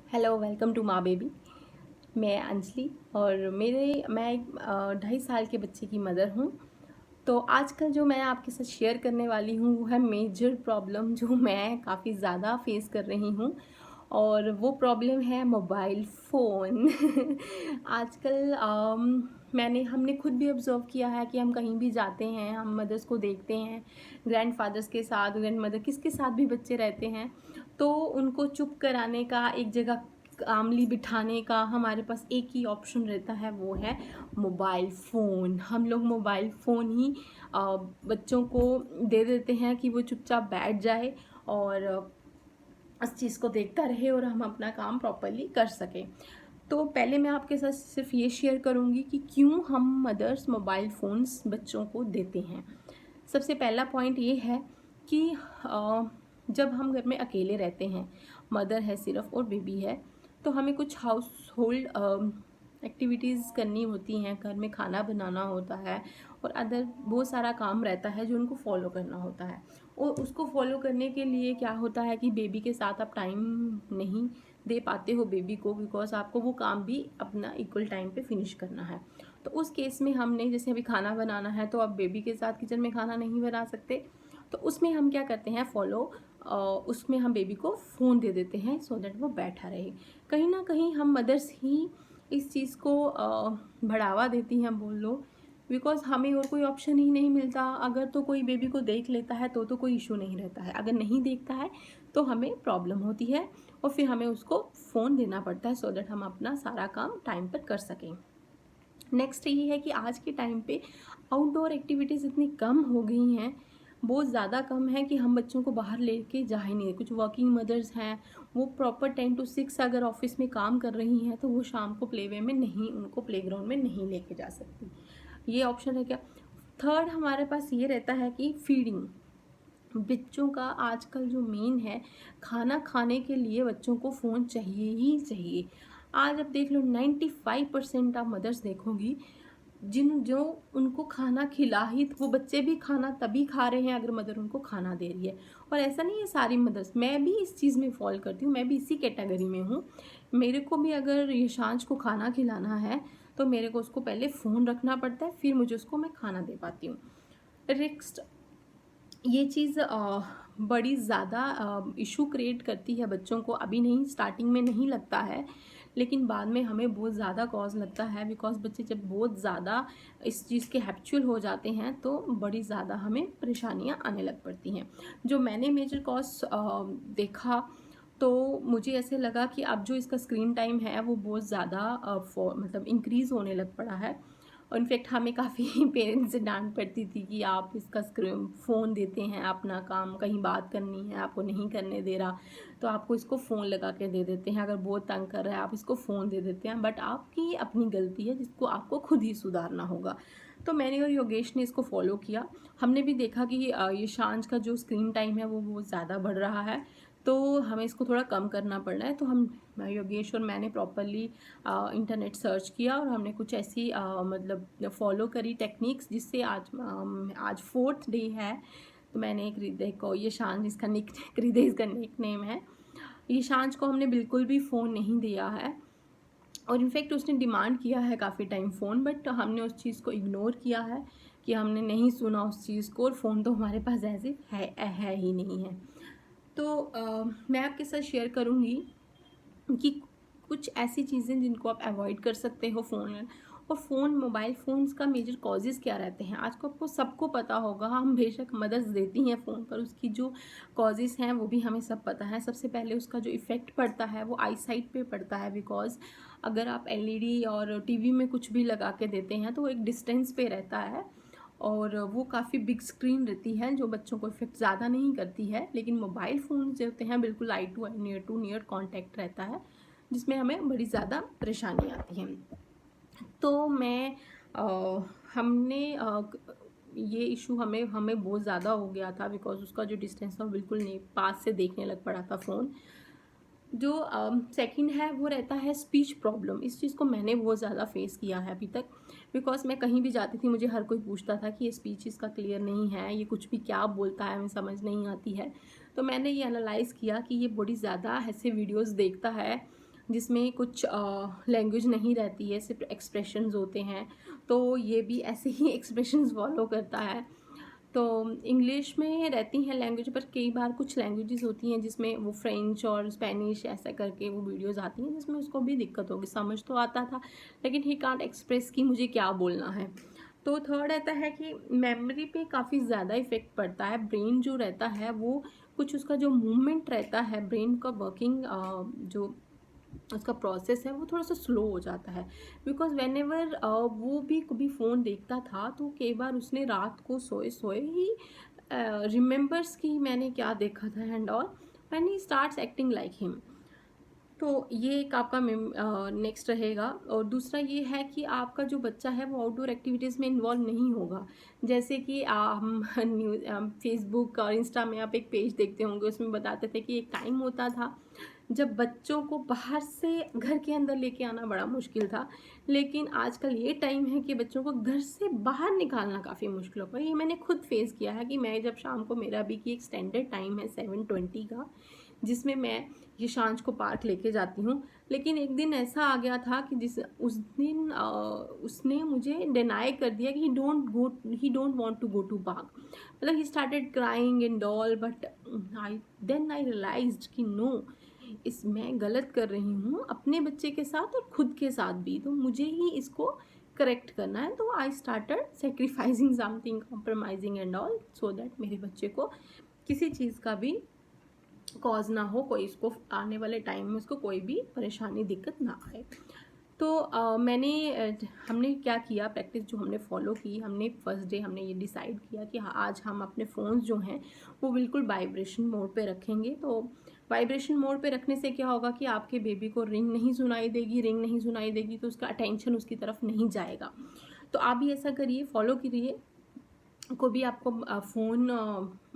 Hello, welcome to माँ baby. मैं अंजलि और मैं एक 2.5 साल के बच्चे की मदर हूँ। तो आजकल जो मैं आपके साथ शेयर करने वाली हूँ वो है मेजर प्रॉब्लम जो मैं काफ़ी ज़्यादा फेस कर रही हूँ, और वो प्रॉब्लम है मोबाइल फ़ोन। आजकल हमने खुद भी ऑब्ज़र्व किया है कि हम कहीं भी जाते हैं, हम मदर्स को देखते हैं, ग्रैंडफ़ादर्स के साथ, ग्रैंडमदर किसके साथ भी बच्चे रहते हैं, तो उनको चुप कराने का, एक जगह कामली बिठाने का हमारे पास एक ही ऑप्शन रहता है, वो है मोबाइल फ़ोन। हम लोग मोबाइल फ़ोन ही बच्चों को दे देते हैं कि वो चुपचाप बैठ जाए और उस चीज़ को देखता रहे और हम अपना काम प्रॉपरली कर सकें। तो पहले मैं आपके साथ सिर्फ ये शेयर करूँगी कि क्यों हम मदर्स मोबाइल फ़ोन्स बच्चों को देते हैं। सबसे पहला पॉइंट ये है कि जब हम घर में अकेले रहते हैं, मदर है सिर्फ और बेबी है, तो हमें कुछ हाउस होल्ड एक्टिविटीज़ करनी होती हैं, घर में खाना बनाना होता है और अदर बहुत सारा काम रहता है जो उनको फॉलो करना होता है। और उसको फॉलो करने के लिए क्या होता है कि बेबी के साथ आप टाइम नहीं दे पाते हो बेबी को, बिकॉज आपको वो काम भी अपना इक्वल टाइम पे फिनिश करना है। तो उस केस में हमने, जैसे अभी खाना बनाना है तो अब बेबी के साथ किचन में खाना नहीं बना सकते, तो उसमें हम क्या करते हैं उसमें हम बेबी को फ़ोन दे देते हैं सो दैट वो बैठा रहे। कहीं ना कहीं हम मदर्स ही इस चीज़ को बढ़ावा देती हैं, बोल लो, बिकॉज हमें और कोई ऑप्शन ही नहीं मिलता। अगर तो कोई बेबी को देख लेता है तो कोई इशू नहीं रहता है, अगर नहीं देखता है तो हमें प्रॉब्लम होती है और फिर हमें उसको फ़ोन देना पड़ता है सो दैट हम अपना सारा काम टाइम पर कर सकें। नेक्स्ट ये है कि आज के टाइम पे आउटडोर एक्टिविटीज़ इतनी कम हो गई हैं, बहुत ज़्यादा कम है कि हम बच्चों को बाहर लेके जा ही नहीं। कुछ वर्किंग मदर्स हैं, वो प्रॉपर 10 to 6 अगर ऑफिस में काम कर रही हैं तो वो शाम को प्लेवे में नहीं, उनको प्लेग्राउंड में नहीं लेके जा सकती। ये ऑप्शन है क्या। थर्ड हमारे पास ये रहता है कि फीडिंग बच्चों का आजकल जो मेन है, खाना खाने के लिए बच्चों को फ़ोन चाहिए ही चाहिए। आज आप देख लो 95% आप मदर्स देखोगी जिन जो उनको खाना खिला ही, वो बच्चे भी खाना तभी खा रहे हैं अगर मदर उनको खाना दे रही है। और ऐसा नहीं है सारी मदर्स, मैं भी इस चीज़ में फॉल करती हूँ, मैं भी इसी कैटेगरी में हूँ। मेरे को भी अगर यशांश को खाना खिलाना है तो मेरे को उसको पहले फ़ोन रखना पड़ता है, फिर मुझे उसको मैं खाना दे पाती हूँ। नेक्स्ट ये चीज़ बड़ी ज़्यादा इशू क्रिएट करती है बच्चों को। अभी नहीं, स्टार्टिंग में नहीं लगता है, लेकिन बाद में हमें बहुत ज़्यादा कॉज लगता है, बिकॉज बच्चे जब बहुत ज़्यादा इस चीज़ के हैबिचुअल हो जाते हैं तो बड़ी ज़्यादा हमें परेशानियां आने लग पड़ती हैं। जो मैंने मेजर कॉज देखा, तो मुझे ऐसे लगा कि अब जो इसका स्क्रीन टाइम है वो बहुत ज़्यादा मतलब इंक्रीज़ होने लग पड़ा है। और इनफैक्ट हमें काफ़ी पेरेंट्स से डांट पड़ती थी कि आप इसका स्क्रीन फ़ोन देते हैं, अपना काम कहीं बात करनी है आपको नहीं करने दे रहा, तो आपको इसको फ़ोन लगा के दे देते हैं। अगर बहुत तंग कर रहा है आप इसको फ़ोन दे देते हैं, बट आपकी अपनी गलती है जिसको आपको खुद ही सुधारना होगा। तो मैंने और योगेश ने इसको फॉलो किया। हमने भी देखा कि ये शांज का जो स्क्रीन टाइम है वो बहुत ज़्यादा बढ़ रहा है, तो हमें इसको थोड़ा कम करना पड़ रहा है। तो हम, योगेश और मैंने प्रॉपरली इंटरनेट सर्च किया और हमने कुछ ऐसी मतलब फॉलो करी टेक्निक्स, जिससे आज 4th डे है। तो मैंने एक हृदय को, ये शांज इसका निक हृदय इसका निक नेम है, ये शांज को हमने बिल्कुल भी फ़ोन नहीं दिया है। और इनफैक्ट उसने डिमांड किया है काफ़ी टाइम फ़ोन, बट हमने उस चीज़ को इग्नोर किया है कि हमने नहीं सुना उस चीज़ को, और फ़ोन तो हमारे पास ऐसे है ही नहीं है। तो मैं आपके साथ शेयर करूँगी कि कुछ ऐसी चीज़ें जिनको आप अवॉइड कर सकते हो फ़ोन में। और मोबाइल फ़ोन्स का मेजर कॉजेज़ क्या रहते हैं आज को आपको सबको पता होगा। हम बेशक मदर्स देती हैं फ़ोन, पर उसकी जो कॉजेज़ हैं वो भी हमें सब पता है। सबसे पहले उसका जो इफ़ेक्ट पड़ता है वो आई साइट पे पड़ता है, बिकॉज़ अगर आप एलईडी और टीवी में कुछ भी लगा के देते हैं तो वो एक डिस्टेंस पे रहता है, और वो काफ़ी बिग स्क्रीन रहती है जो बच्चों को इफ़ेक्ट ज़्यादा नहीं करती है। लेकिन मोबाइल फ़ोन जो होते हैं बिल्कुल eye to eye, near to near contact रहता है, जिसमें हमें बड़ी ज़्यादा परेशानी आती है। तो मैं हमने ये इशू हमें हमें बहुत ज़्यादा हो गया था, बिकॉज उसका जो डिस्टेंस था वो बिल्कुल नहीं, पास से देखने लग पड़ा था फ़ोन। जो सेकंड है वो रहता है स्पीच प्रॉब्लम। इस चीज़ को मैंने बहुत ज़्यादा फेस किया है अभी तक, बिकॉज मैं कहीं भी जाती थी मुझे हर कोई पूछता था कि ये स्पीच इसका क्लियर नहीं है, ये कुछ भी क्या बोलता है हमें समझ नहीं आती है। तो मैंने ये एनालाइज़ किया कि ये बड़ी ज़्यादा ऐसे वीडियोज़ देखता है जिसमें कुछ लैंग्वेज नहीं रहती है, सिर्फ एक्सप्रेशंस होते हैं। तो ये भी ऐसे ही एक्सप्रेशंस फॉलो करता है। तो इंग्लिश में रहती हैं लैंग्वेज, पर कई बार कुछ लैंग्वेजेस होती हैं जिसमें वो फ्रेंच और स्पेनिश ऐसा करके वो वीडियोस आती हैं, जिसमें उसको भी दिक्कत होगी। समझ तो आता था लेकिन ही कांट एक्सप्रेस कि मुझे क्या बोलना है। तो थर्ड रहता है कि मेमोरी पे काफ़ी ज़्यादा इफेक्ट पड़ता है। ब्रेन जो रहता है वो कुछ उसका जो मूवमेंट रहता है, ब्रेन का वर्किंग जो उसका प्रोसेस है वो थोड़ा सा स्लो हो जाता है। बिकॉज वेन एवर वो भी कभी फ़ोन देखता था तो कई बार उसने रात को सोए सोए ही रिमेंबर्स कि मैंने क्या देखा था and all, when he starts acting like him. तो ये एक आपका नेक्स्ट रहेगा। और दूसरा ये है कि आपका जो बच्चा है वो आउटडोर एक्टिविटीज़ में इन्वॉल्व नहीं होगा। जैसे कि हम न्यूज़ फेसबुक और इंस्टा में आप एक पेज देखते होंगे, उसमें बताते थे कि एक टाइम होता था जब बच्चों को बाहर से घर के अंदर लेके आना बड़ा मुश्किल था। लेकिन आजकल ये टाइम है कि बच्चों को घर से बाहर निकालना काफ़ी मुश्किल होगा। ये मैंने खुद फेस किया है कि मैं जब शाम को, मेरा अभी की एक स्टैंडर्ड टाइम है 7:20 का, जिसमें मैं ये शांच को पार्क लेके जाती हूँ। लेकिन एक दिन ऐसा आ गया था कि उस दिन उसने मुझे डिनाई कर दिया कि he don't want to go to park. मतलब he started crying and all, but I realised कि नो, इस मैं गलत कर रही हूँ अपने बच्चे के साथ और खुद के साथ भी, तो मुझे ही इसको करेक्ट करना है। तो I started sacrificing something, compromising and all, so that मेरे बच्चे को किसी चीज़ का भी कॉज ना हो, कोई इसको आने वाले टाइम में उसको कोई भी परेशानी दिक्कत ना आए। तो हमने क्या किया, प्रैक्टिस जो हमने फॉलो की, हमने फर्स्ट डे हमने ये डिसाइड किया कि हाँ, आज हम अपने फ़ोन्स जो हैं वो बिल्कुल वाइब्रेशन मोड पे रखेंगे। तो वाइब्रेशन मोड पे रखने से क्या होगा कि आपके बेबी को रिंग नहीं सुनाई देगी तो उसका अटेंशन उसकी तरफ नहीं जाएगा। तो आप भी ऐसा करिए, फॉलो करिए। को भी आपको फ़ोन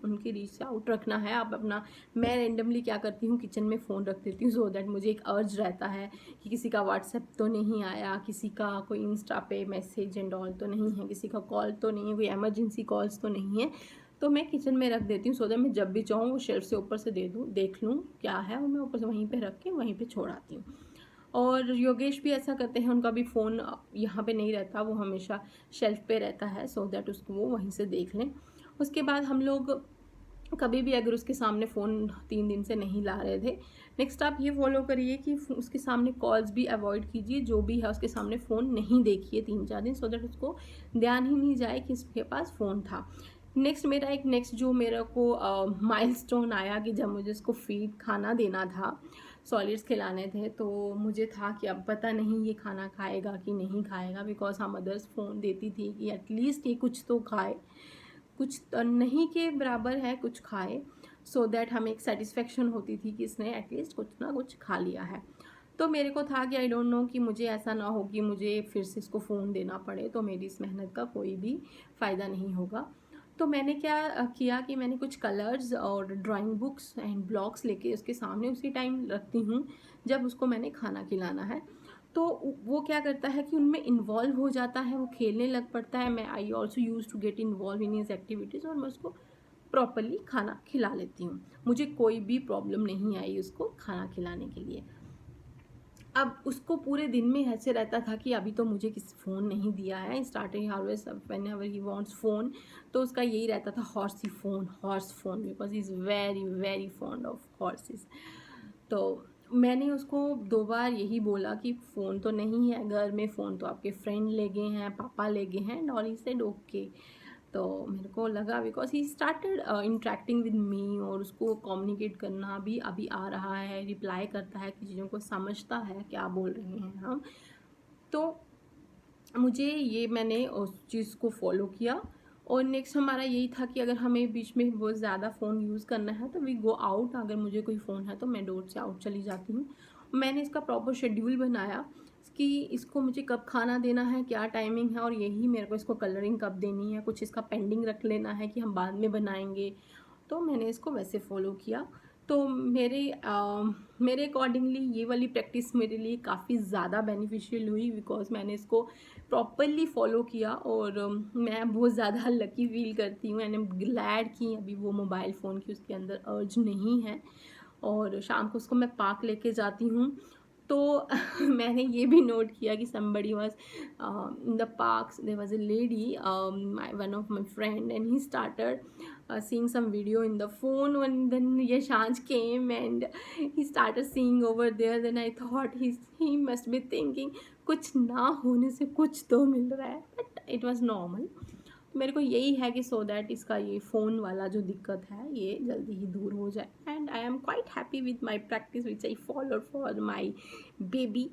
उनके रीच से आउट रखना है। आप अपना, मैं रेंडमली क्या करती हूँ, किचन में फ़ोन रख देती हूँ, सो दैट मुझे एक अर्ज रहता है कि किसी का व्हाट्सएप तो नहीं आया, किसी का कोई इंस्टा पे मैसेज एंड ऑल तो नहीं है, किसी का कॉल तो नहीं है, कोई एमरजेंसी कॉल्स तो नहीं है। तो मैं किचन में रख देती हूँ, सो दैट मैं जब भी चाहूँ वो शेल्फ से ऊपर से देख लूँ क्या है, और मैं ऊपर से वहीं पर रख के वहीं पर छोड़ आती हूँ। और योगेश भी ऐसा करते हैं, उनका भी फ़ोन यहाँ पे नहीं रहता, वो हमेशा शेल्फ पे रहता है, सो दैट उसको वो वहीं से देख लें। उसके बाद हम लोग कभी भी अगर उसके सामने फ़ोन 3 दिन से नहीं ला रहे थे, नेक्स्ट आप ये फॉलो करिए कि उसके सामने कॉल्स भी अवॉइड कीजिए, जो भी है उसके सामने फ़ोन नहीं देखिए 3-4 दिन, सो दैट उसको ध्यान ही नहीं जाए कि इसके पास फ़ोन था। नेक्स्ट जो मेरे को माइलस्टोन आया कि जब मुझे उसको फीड खाना देना था, सॉलिड्स खिलाने थे, तो मुझे था कि अब पता नहीं ये खाना खाएगा कि नहीं खाएगा, बिकॉज हम मदर्स फ़ोन देती थी कि एटलीस्ट ये कुछ तो खाए, कुछ नहीं के बराबर है, कुछ खाए, सो दैट हमें एक सेटिस्फेक्शन होती थी कि इसने एटलीस्ट कुछ ना कुछ खा लिया है। तो मेरे को था कि आई डोंट नो कि मुझे ऐसा ना हो कि मुझे फिर से इसको फ़ोन देना पड़े, तो मेरी इस मेहनत का कोई भी फ़ायदा नहीं होगा। तो मैंने क्या किया कि मैंने कुछ कलर्स और ड्राइंग बुक्स एंड ब्लॉक्स लेके उसके सामने उसी टाइम रखती हूँ जब उसको मैंने खाना खिलाना है। तो वो क्या करता है कि उनमें इन्वॉल्व हो जाता है, वो खेलने लग पड़ता है। मैं I also use to get involve in his activities, और मैं उसको प्रॉपरली खाना खिला लेती हूँ। मुझे कोई भी प्रॉब्लम नहीं आई उसको खाना खिलाने के लिए। अब उसको पूरे दिन में ऐसे रहता था कि अभी तो मुझे किसी फ़ोन नहीं दिया है, starting always when ever he wants phone, तो उसका यही रहता था, horse phone, because he is very very fond of horses. तो मैंने उसको 2 बार यही बोला कि फ़ोन तो नहीं है घर में, फ़ोन तो आपके फ्रेंड ले गए हैं, पापा ले गए हैं, and all he said okay. तो मेरे को लगा, because he started interacting with me, और उसको कम्युनिकेट करना भी अभी आ रहा है, रिप्लाई करता है कि चीज़ों को समझता है क्या बोल रहे हैं हम। तो मुझे ये, मैंने उस चीज़ को फॉलो किया। और नेक्स्ट हमारा यही था कि अगर हमें बीच में बहुत ज़्यादा फ़ोन यूज़ करना है तो वी गो आउट। अगर मुझे कोई फ़ोन है तो मैं डोर से आउट चली जाती हूँ। मैंने इसका प्रॉपर शेड्यूल बनाया कि इसको मुझे कब खाना देना है, क्या टाइमिंग है, और यही मेरे को इसको कलरिंग कब देनी है, कुछ इसका पेंडिंग रख लेना है कि हम बाद में बनाएंगे। तो मैंने इसको वैसे फ़ॉलो किया। तो मेरे अकॉर्डिंगली ये वाली प्रैक्टिस मेरे लिए काफ़ी ज़्यादा बेनिफिशियल हुई, बिकॉज मैंने इसको प्रॉपरली फ़ॉलो किया, और मैं बहुत ज़्यादा लकी फील करती हूँ, एंड आई एम ग्लैड कि अभी वो मोबाइल फ़ोन की उसके अंदर अर्ज नहीं है। और शाम को उसको मैं पार्क लेके जाती हूँ, तो मैंने ये भी नोट किया कि somebody was in the parks, there was a lady, one of my friend, and he started seeing some video in the phone, and then Yashansh came and he started seeing over there. Then I thought he must be thinking कुछ ना होने से कुछ तो मिल रहा है, but it was normal. मेरे को यही है कि सो दैट इसका ये फ़ोन वाला जो दिक्कत है ये जल्दी ही दूर हो जाए. And I am quite happy with my practice which I follow for my baby,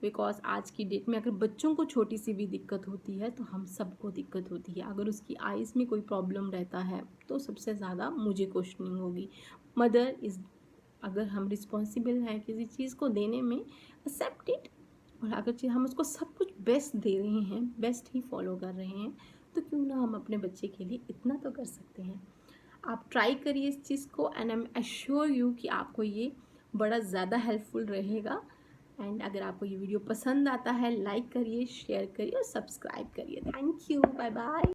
because आज की डेट में अगर बच्चों को छोटी सी भी दिक्कत होती है तो हम सबको दिक्कत होती है. अगर उसकी आइज़ में कोई प्रॉब्लम रहता है तो सबसे ज़्यादा मुझे क्वेश्चनिंग होगी. मदर इज़, अगर हम रिस्पॉन्सिबल हैं किसी चीज़ को देने में, एक्सेप्ट इट. और अगर हम उसको सब कुछ बेस्ट दे रहे हैं, बेस्ट ही फॉलो कर रहे हैं, तो क्यों ना हम अपने बच्चे के लिए इतना तो कर सकते हैं. आप ट्राई करिए इस चीज़ को and I am assure you कि आपको ये बड़ा ज़्यादा हेल्पफुल रहेगा. एंड अगर आपको ये वीडियो पसंद आता है, लाइक करिए, शेयर करिए और सब्सक्राइब करिए. Thank you, bye bye.